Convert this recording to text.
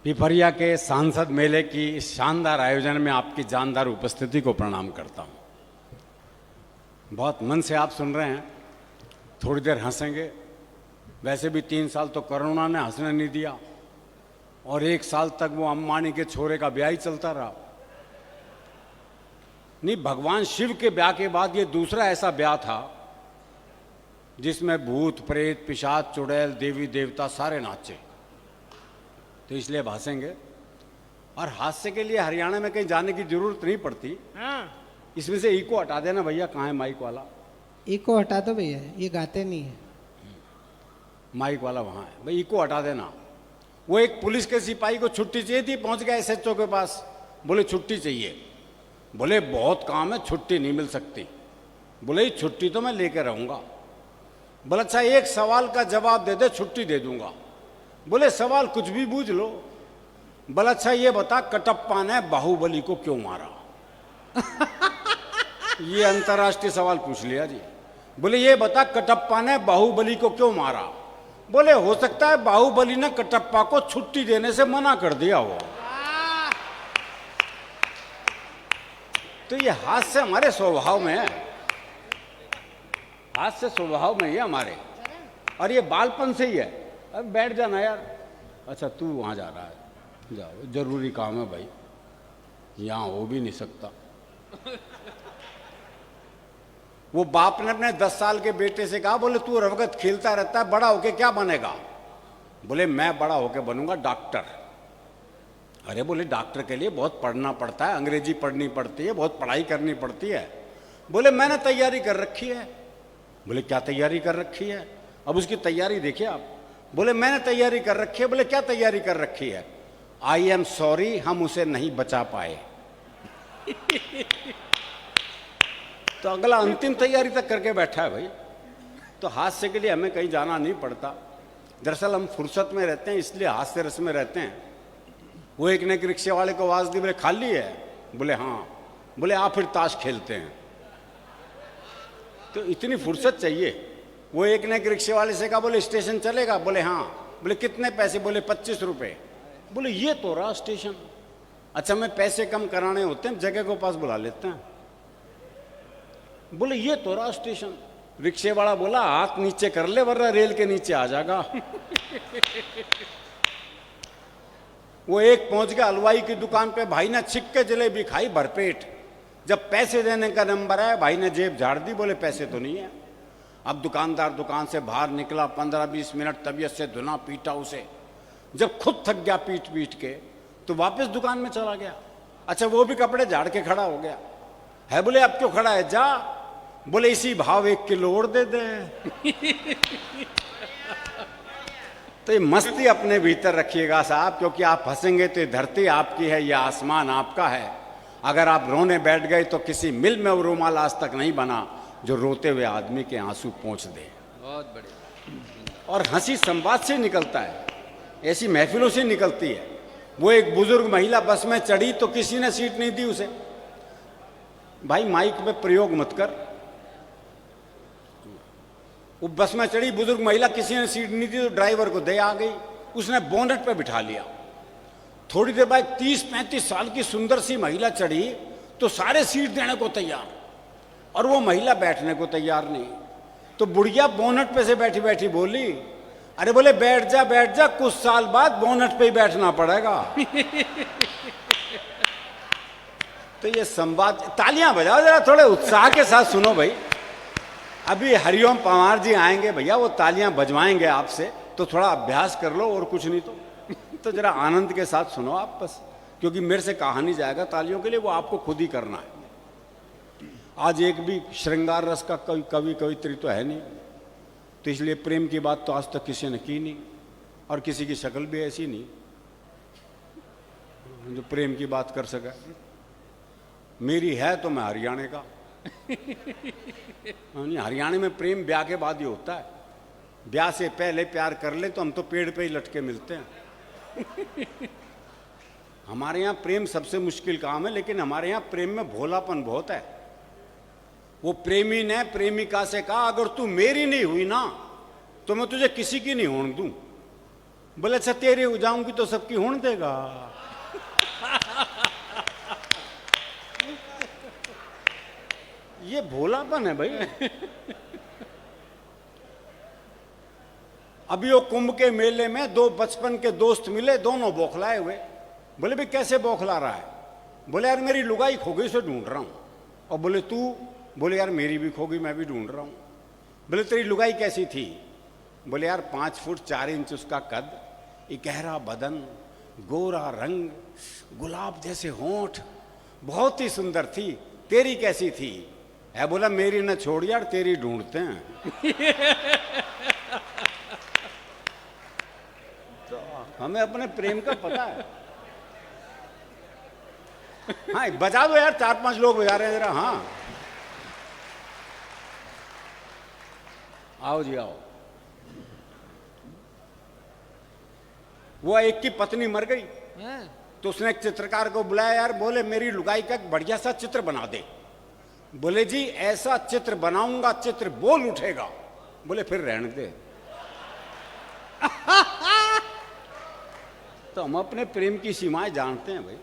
पिपरिया के सांसद मेले की इस शानदार आयोजन में आपकी जानदार उपस्थिति को प्रणाम करता हूं। बहुत मन से आप सुन रहे हैं, थोड़ी देर हंसेंगे। वैसे भी 3 साल तो कोरोना ने हंसने नहीं दिया और 1 साल तक वो अंबानी के छोरे का ब्याह ही चलता रहा। नहीं, भगवान शिव के ब्याह के बाद ये दूसरा ऐसा ब्याह था जिसमें भूत प्रेत पिशाच चुड़ैल देवी देवता सारे नाचे। तो इसलिए अब हंसेंगे और हास्य के लिए हरियाणा में कहीं जाने की जरूरत नहीं पड़ती। इसमें से इको हटा देना भैया। कहाँ है माइक वाला? इको हटा दो भैया, ये गाते नहीं है। माइक वाला वहां है भाई, इको हटा देना। वो एक पुलिस के सिपाही को छुट्टी चाहिए थी, पहुंच गया एसएचओ के पास, बोले छुट्टी चाहिए। बोले बहुत काम है, छुट्टी नहीं मिल सकती। बोले छुट्टी तो मैं लेकर रहूंगा। बोले अच्छा एक सवाल का जवाब दे दे, छुट्टी दे दूंगा। बोले सवाल कुछ भी पूछ लो। बोले अच्छा ये बता, कटप्पा ने बाहुबली को क्यों मारा? ये अंतर्राष्ट्रीय सवाल पूछ लिया जी। बोले ये बता, कटप्पा ने बाहुबली को क्यों मारा? बोले हो सकता है बाहुबली ने कटप्पा को छुट्टी देने से मना कर दिया हो। तो ये हास्य हमारे स्वभाव में है, हास्य स्वभाव में ही हमारे, और ये बालपन से ही है। अब बैठ जाना यार। अच्छा तू वहां जा रहा है, जाओ, जरूरी काम है भाई, यहां हो भी नहीं सकता। वो बाप ने अपने 10 साल के बेटे से कहा, बोले तू रवगत खेलता रहता है, बड़ा होके क्या बनेगा? बोले मैं बड़ा होके बनूंगा डॉक्टर। अरे बोले डॉक्टर के लिए बहुत पढ़ना पड़ता है, अंग्रेजी पढ़नी पड़ती है, बहुत पढ़ाई करनी पड़ती है। बोले मैंने तैयारी कर रखी है। बोले क्या तैयारी कर रखी है? अब उसकी तैयारी देखिए आप। बोले मैंने तैयारी कर रखी है। बोले क्या तैयारी कर रखी है? आई एम सॉरी, हम उसे नहीं बचा पाए। तो अगला अंतिम तैयारी तक करके बैठा है भाई। तो हास्य के लिए हमें कहीं जाना नहीं पड़ता। दरअसल हम फुर्सत में रहते हैं, इसलिए हास्य रस में रहते हैं। वो एक ने एक रिक्शे वाले को आवाज दी, बोले खाली है? बोले हाँ। बोले आप फिर ताश खेलते हैं। तो इतनी फुर्सत चाहिए। वो एक ने एक रिक्शे वाले से कहा, बोले स्टेशन चलेगा? बोले हाँ। बोले कितने पैसे? बोले 25 रुपए। बोले ये तो रहा स्टेशन। अच्छा मैं पैसे कम कराने होते हैं, जगह को पास बुला लेते हैं। बोले ये तो रहा स्टेशन। रिक्शे वाला बोला हाथ नीचे कर ले वरना रेल के नीचे आ जाएगा। वो एक पहुंच गया हलवाई की दुकान पे, भाई ने छिक के जलेबी खाई भरपेट। जब पैसे देने का नंबर आया, भाई ने जेब झाड़ दी, बोले पैसे तो नहीं है। अब दुकानदार दुकान से बाहर निकला, 15-20 मिनट तबीयत से धुना पीटा उसे। जब खुद थक गया पीट पीट के, तो वापस दुकान में चला गया। अच्छा वो भी कपड़े झाड़ के खड़ा हो गया है। बोले अब क्यों खड़ा है? जा। बोले इसी भाव 1 किलो और दे दे। तो ये मस्ती अपने भीतर रखिएगा साहब, क्योंकि आप हंसेंगे तो ये धरती आपकी है, ये आसमान आपका है। अगर आप रोने बैठ गए तो किसी मिल में वो रुमाल आज तक नहीं बना जो रोते हुए आदमी के आंसू पोंछ दे। बहुत बढ़िया। और हंसी संवाद से निकलता है, ऐसी महफिलों से निकलती है। वो एक बुजुर्ग महिला बस में चढ़ी तो किसी ने सीट नहीं दी उसे। भाई माइक में प्रयोग मत कर। वो बस में चढ़ी बुजुर्ग महिला, किसी ने सीट नहीं दी तो ड्राइवर को दे आ गई। उसने बोनट पे बिठा लिया। थोड़ी देर बाद 30-35 साल की सुंदर सी महिला चढ़ी तो सारे सीट देने को तैयार, और वो महिला बैठने को तैयार नहीं। तो बुढ़िया बोनट पे से बैठी बैठी बोली, अरे बोले बैठ जा, कुछ साल बाद बोनट पे ही बैठना पड़ेगा। तो ये संवाद, तालियां बजाओ जरा, थोड़े उत्साह के साथ सुनो भाई। अभी हरिओम पवार जी आएंगे भैया, वो तालियां बजवाएंगे आपसे, तो थोड़ा अभ्यास कर लो और कुछ नहीं तो जरा आनंद के साथ सुनो आप बस, क्योंकि मेरे से कहा नहीं जाएगा तालियों के लिए, वो आपको खुद ही करना है। आज एक भी श्रृंगार रस का कवित्री तो है नहीं, तो इसलिए प्रेम की बात तो आज तक किसी ने की नहीं, और किसी की शक्ल भी ऐसी नहीं जो प्रेम की बात कर सके। मेरी है तो मैं हरियाणा का। हरियाणा में प्रेम ब्याह के बाद ही होता है। ब्याह से पहले प्यार कर ले तो हम तो पेड़ पे ही लटके मिलते हैं। हमारे यहाँ प्रेम सबसे मुश्किल काम है, लेकिन हमारे यहाँ प्रेम में भोलापन बहुत है। वो प्रेमी ने प्रेमिका से कहा, अगर तू मेरी नहीं हुई ना तो मैं तुझे किसी की नहीं होने दूं। बोले अच्छा तेरे हो जाऊंगी तो सबकी होने देगा। ये भोलापन है भाई। अभी वो कुंभ के मेले में दो बचपन के दोस्त मिले, दोनों बौखलाए हुए। बोले भाई कैसे बौखला रहा है? बोले यार मेरी लुगाई खो गई, उसे ढूंढ रहा हूं। और बोले तू? बोले यार मेरी भी खो गई, मैं भी ढूंढ रहा हूं। बोले तेरी लुगाई कैसी थी? बोले यार 5 फुट 4 इंच उसका कद, गहरा बदन, गोरा रंग, गुलाब जैसे होंठ, बहुत ही सुंदर थी। तेरी कैसी थी? है बोला मेरी न छोड़ यार, तेरी ढूंढते हैं। तो हमें अपने प्रेम का पता है। हाँ बजा दो यार, 4-5 लोग बजा रहे हैं जरा। हाँ आओ जी आओ। वो एक की पत्नी मर गई हाँ। तो उसने एक चित्रकार को बुलाया, यार बोले मेरी लुगाई का एक बढ़िया सा चित्र बना दे। बोले जी ऐसा चित्र बनाऊंगा चित्र बोल उठेगा। बोले फिर रहने दे। तो हम अपने प्रेम की सीमाएं जानते हैं भाई।